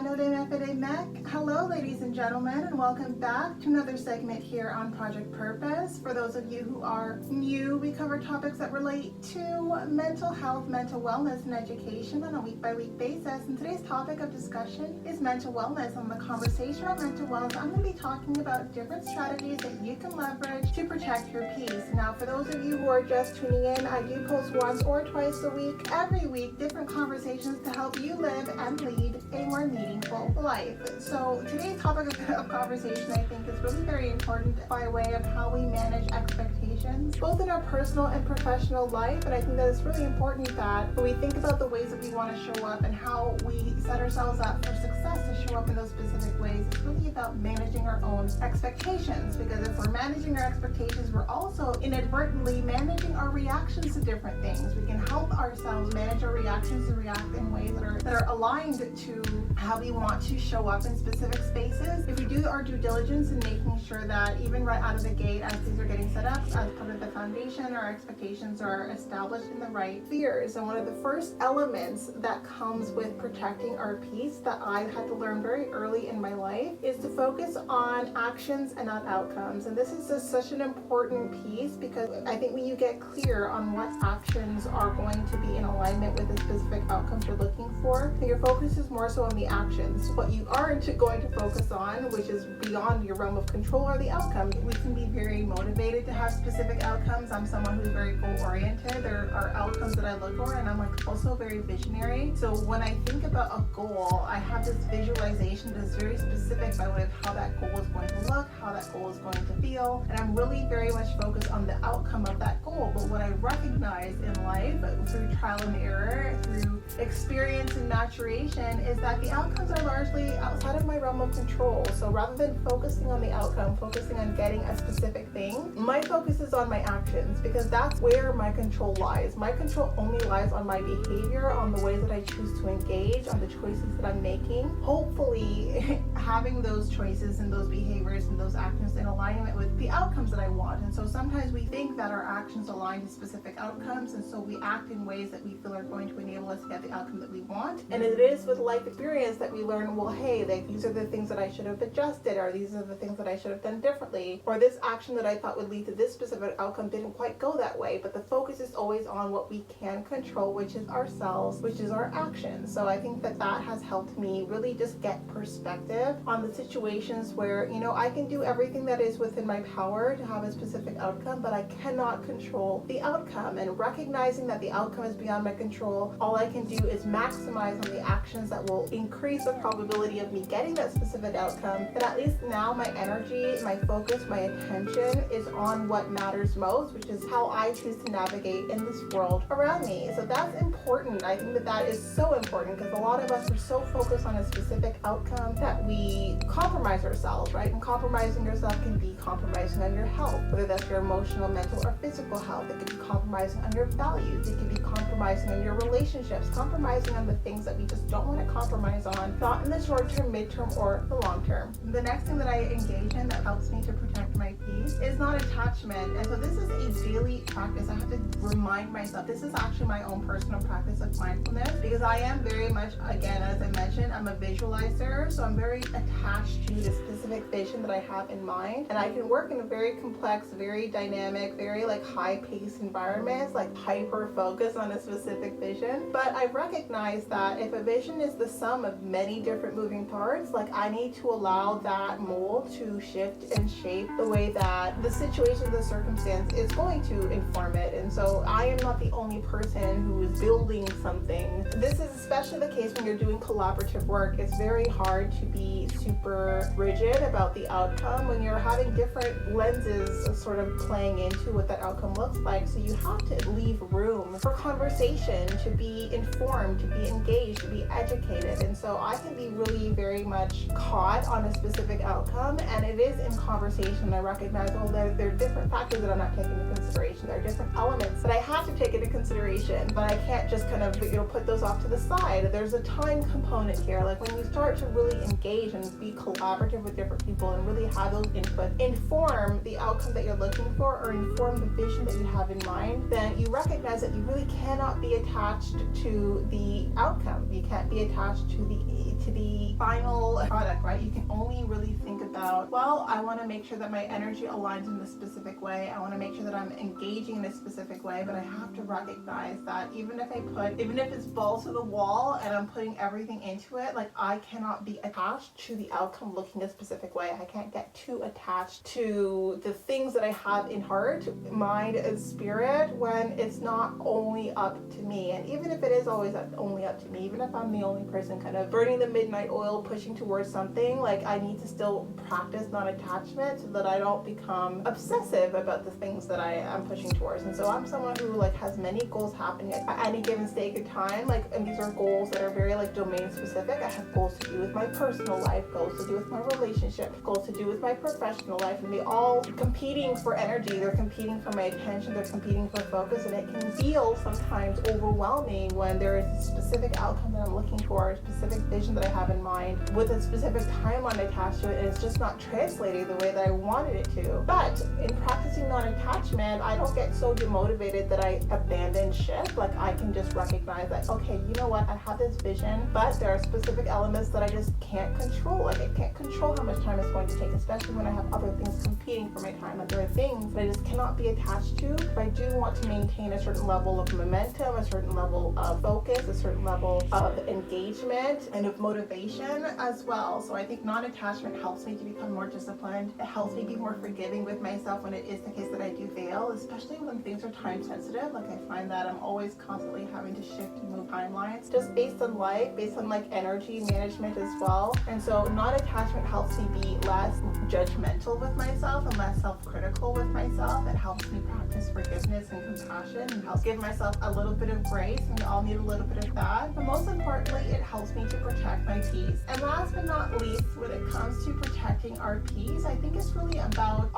Hello, ladies and gentlemen, and welcome back to another segment here on Project Purpose. For those of you who are new, we cover topics that relate to mental health, mental wellness, and education on a week-by-week basis. And today's topic of discussion is mental wellness. On the conversation on mental wellness, I'm going to be talking about different strategies that you can leverage to protect your peace. Now, for those of you who are just tuning in, I do post once or twice a week, every week, different conversations to help you live and lead a more meaningful life. So today's topic of conversation, I think, is really very important by way of how we manage expectations, both in our personal and professional life. And I think that it's really important that when we think about the ways that we want to show up and how we set ourselves up for success to show up in those specific ways, it's really about managing our own expectations. Because if we're managing our expectations, we're also inadvertently managing our reactions to different things. We can help ourselves manage our reactions and react in ways that are aligned to how we want to show up in specific spaces. If we do our due diligence in making sure that even right out of the gate, as things are getting set up, as part of the foundation, our expectations are established in the right spheres. And one of the first elements that comes with protecting our peace that I've had to learn very early in my life is to focus on actions and not outcomes. And this is just such an important piece, because I think when you get clear on what actions are going to be in alignment with the specific outcomes you're looking for, your focus is more so on the actions. What you aren't going to focus on, which is beyond your realm of control, are the outcomes. We can be very motivated to have specific outcomes. I'm someone who's very goal-oriented. There are outcomes that I look for, and I'm also very visionary. So when I think about a goal, I have this visualization that's very specific by way of how that goal is going to look, how that goal is going to feel, and I'm really very much focused on the outcome of that goal. But what I recognize in life, through trial and error, through experience and maturation, is that the outcomes are largely outside of my realm of control. So rather than focusing on the outcome, focusing on getting a specific thing, my focus is on my actions, because that's where my control lies. My control only lies on my behavior, on the ways that I choose to engage, on the choices that I'm making. Hopefully having those choices and those behaviors and those actions in alignment with the outcomes that I want. And so sometimes we think that our actions align to specific outcomes, and so we act in ways that we feel are going to enable us to get the outcome that we want. And it is with life experience that we learn, well, hey, these are the things that I should have adjusted, or these are the things that I should have done differently, or this action that I thought would lead to this specific outcome didn't quite go that way. But the focus is always on what we can control, which is ourselves, which is our actions. So I think that has helped me really just get perspective on the situations where, I can do everything that is within my power to have a specific outcome, but I cannot control the outcome. And recognizing that the outcome is beyond my control, all I can do is maximize on the actions that will increase the probability of me getting that specific outcome. But at least now my energy, my focus, my attention is on what matters most, which is how I choose to navigate in this world around me. So that's important. I think that is so important, because a lot of us are so focused on a specific outcome that we compromise ourselves, right? And compromising yourself can be compromising on your health, whether that's your emotional, mental, or physical health. It can be compromising on your values. It can be compromising on your relationships, compromising on the things that we just don't want to compromise on, not in the short term, midterm, or the long term. The next thing that I engage in that helps me to protect my peace is non-attachment. And so this is a daily practice. I have to remind myself, this is actually my own personal practice of mindfulness, because I am very much, again, as I mentioned, I'm a visualizer. So I'm very attached to the specific vision that I have in mind. And I can work in a very complex, very dynamic, very high-paced environments, hyper-focus on a specific vision. But I recognize that if a vision is the sum of many different moving parts, I need to allow that mold to shift and shape the way that the situation, the circumstance is going to inform it. And so I am not the only person who is building something. This is especially the case when you're doing collaborative work. It's very hard to be super rigid about the outcome when you're having different lenses sort of playing into what that outcome looks like. So you have to leave room for conversation, to be informed, to be engaged, to be educated. And so I can be really very much caught on a specific outcome, and it is in conversation I recognize, there are different factors that I'm not taking into consideration. There are different elements that I have to take into consideration, but I can't just kind of put those off to the side. There's a time component here. When you start to really engage and be collaborative with different people and really have those input inform the outcome that you're looking for, or inform the vision that you have in mind, then you recognize that you really cannot be attached to the outcome. You can't be attached to to the final product, right? You can only really think about, well, I want to make sure that my energy aligns in a specific way. I want to make sure that I'm engaging in a specific way, but I have to recognize that even if it's balls to the wall and I'm putting everything into it, like I cannot be attached to the outcome looking a specific way. I can't get too attached to the things that I have in heart, mind, and spirit when it's not only up to me. And even if it is always only up to me, even if I'm the only person kind of burning the midnight oil, pushing towards something, like I need to still practice non-attachment so that I don't become obsessive about the things that I am pushing towards. And so I'm someone who like has many goals happening at any given stage of time, like, and these are goals that are very like domain specific. I have goals to do with my personal life, goals to do with my relationship, goals to do with my professional life, and they all competing for energy. They're competing for my attention, they're competing for focus, and it can feel sometimes overwhelming when there is a specific outcome that I'm looking for, a specific vision that I have in mind with a specific timeline attached to it, and it's just not translating the way that I wanted it to. But in practicing non-attachment, I don't get so demotivated that I abandon ship. Like I can just recognize that, okay, you know what, I have this vision, but there are specific elements that I just can't control. Like I can't control how much time it's going to take, especially when I have other things competing for my time. Like there are things that I just cannot be attached to, but I do want to maintain a certain level of momentum, a certain level of focus, a certain level of engagement and of motivation as well. So I think non-attachment helps me to become more disciplined. It helps me be more forgiving with myself when it is the case that I do fail, especially when things are time sensitive. Like I find that I'm always constantly having to shift and move timelines just based on life, based on like energy management as well. And so non-attachment helps me be less judgmental with myself and less self-critical with myself. It helps me practice forgiveness and compassion and helps give myself a little bit of grace, and we all need a little bit of that. But most importantly, it helps me to protect my peace. And last but not least, when it comes to protecting our peace, I think it's really about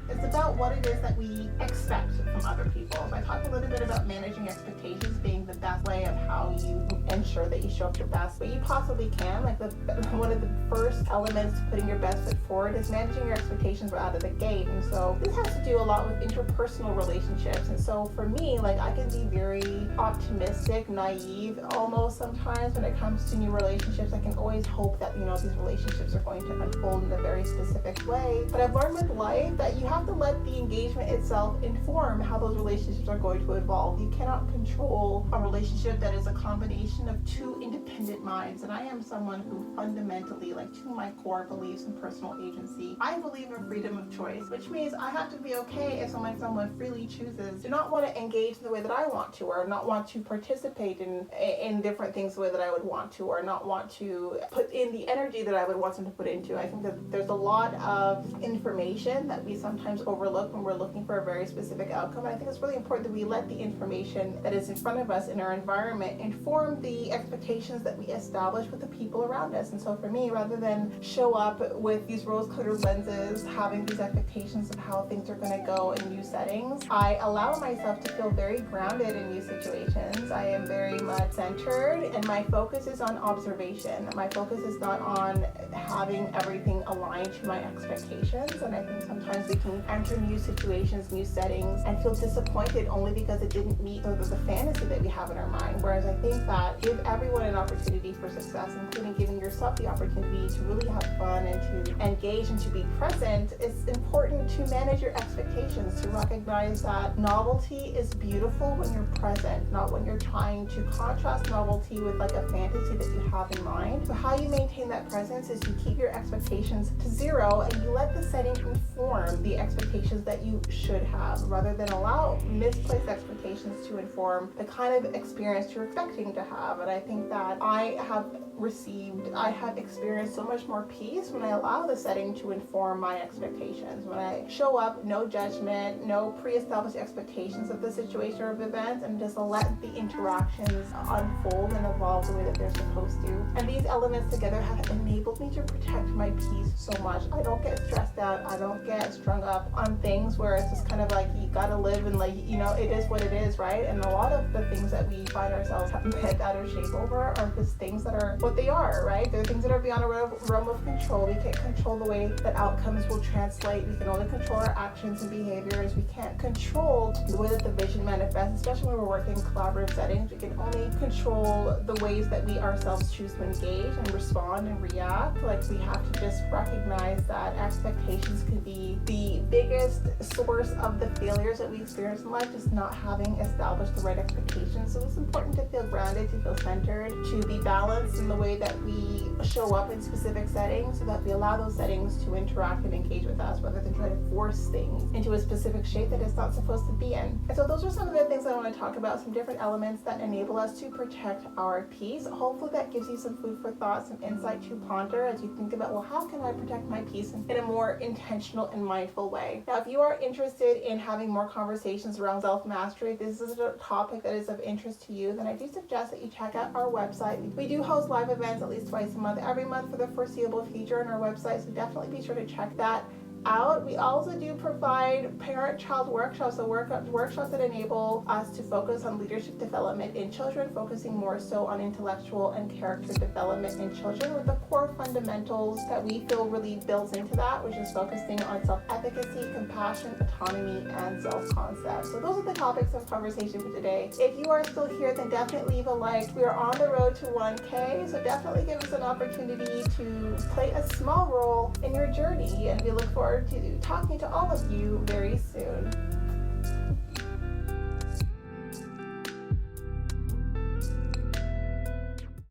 it's about what it is that we expect from other people. So I talked a little bit about managing expectations being the best way of how you ensure that you show up your best, but you possibly can. Like one of the first elements to putting your best foot forward is managing your expectations right out of the gate. And so this has to do a lot with interpersonal relationships. And so for me, like I can be very optimistic, naive almost sometimes when it comes to new relationships. I can always hope that, these relationships are going to unfold in a very specific way. But I've learned with life that you have to let the engagement itself inform how those relationships are going to evolve. You cannot control a relationship that is a combination of two independent minds. And I am someone who fundamentally, like to my core, believes in personal agency. I believe in freedom of choice, which means I have to be okay if someone freely chooses to not want to engage the way that I want to, or not want to participate in different things the way that I would want to, or not want to put in the energy that I would want them to put into. I think that there's a lot of information that we sometimes overlook when we're looking for a very specific outcome. And I think it's really important that we let the information that is in front of us in our environment inform the expectations that we establish with the people around us. And so for me, rather than show up with these rose-colored lenses, having these expectations of how things are going to go in new settings, I allow myself to feel very grounded in new situations. I am very much centered, and my focus is on observation. My focus is not on having everything aligned to my expectations. And I think sometimes we can enter new situations, new settings, and feel disappointed only because it didn't meet the fantasy that we have in our mind. Whereas I think that give everyone an opportunity for success, including giving yourself the opportunity to really have fun and to engage and to be present. It's important to manage your expectations, to recognize that novelty is beautiful when you're present, not when you're trying to contrast novelty with like a fantasy that you have in mind. So how you maintain that presence is you keep your expectations to zero and you let the setting inform the expectations that you should have, rather than allow misplaced expectations to inform the kind of experience you're expecting to have. And I think that I have experienced so much more peace when I allow the setting to inform my expectations. When I show up, no judgment, no pre-established expectations of the situation or of events, and just let the interactions unfold and evolve the way that they're supposed to. And these elements together have enabled me to protect my peace so much. I don't get stressed out. I don't get strung up on things where it's just kind of like you gotta live and it is what it is, right? And a lot of the things that we find ourselves bent out of shape over are just things that are what they are, right? They're things that are be on a realm of control. We can't control the way that outcomes will translate. We can only control our actions and behaviors. We can't control the way that the vision manifests, especially when we're working in collaborative settings. We can only control the ways that we ourselves choose to engage and respond and react. Like, we have to just recognize that expectations can be the biggest source of the failures that we experience in life, just not having established the right expectations. So it's important to feel grounded, to feel centered, to be balanced in the way that we show up in specific settings, so that we allow those settings to interact and engage with us, rather than try to force things into a specific shape that it's not supposed to be in. And so those are some of the things I want to talk about, some different elements that enable us to protect our peace. Hopefully that gives you some food for thought, some insight to ponder as you think about, well, how can I protect my peace in a more intentional and mindful way? Now, if you are interested in having more conversations around self-mastery, if this is a topic that is of interest to you, then I do suggest that you check out our website. We do host live events at least twice a month, every month for the foreseeable future on our website, so definitely be sure to check that out. We also do provide parent-child workshops, so workshops that enable us to focus on leadership development in children, focusing more so on intellectual and character development in children, with the core fundamentals that we feel really builds into that, which is focusing on self-efficacy, compassion, autonomy, and self-concept. So those are the topics of conversation for today. If you are still here, then definitely leave a like. We are on the road to 1K, so definitely give us an opportunity to play a small role in your journey, and we look forward to talking to all of you very soon.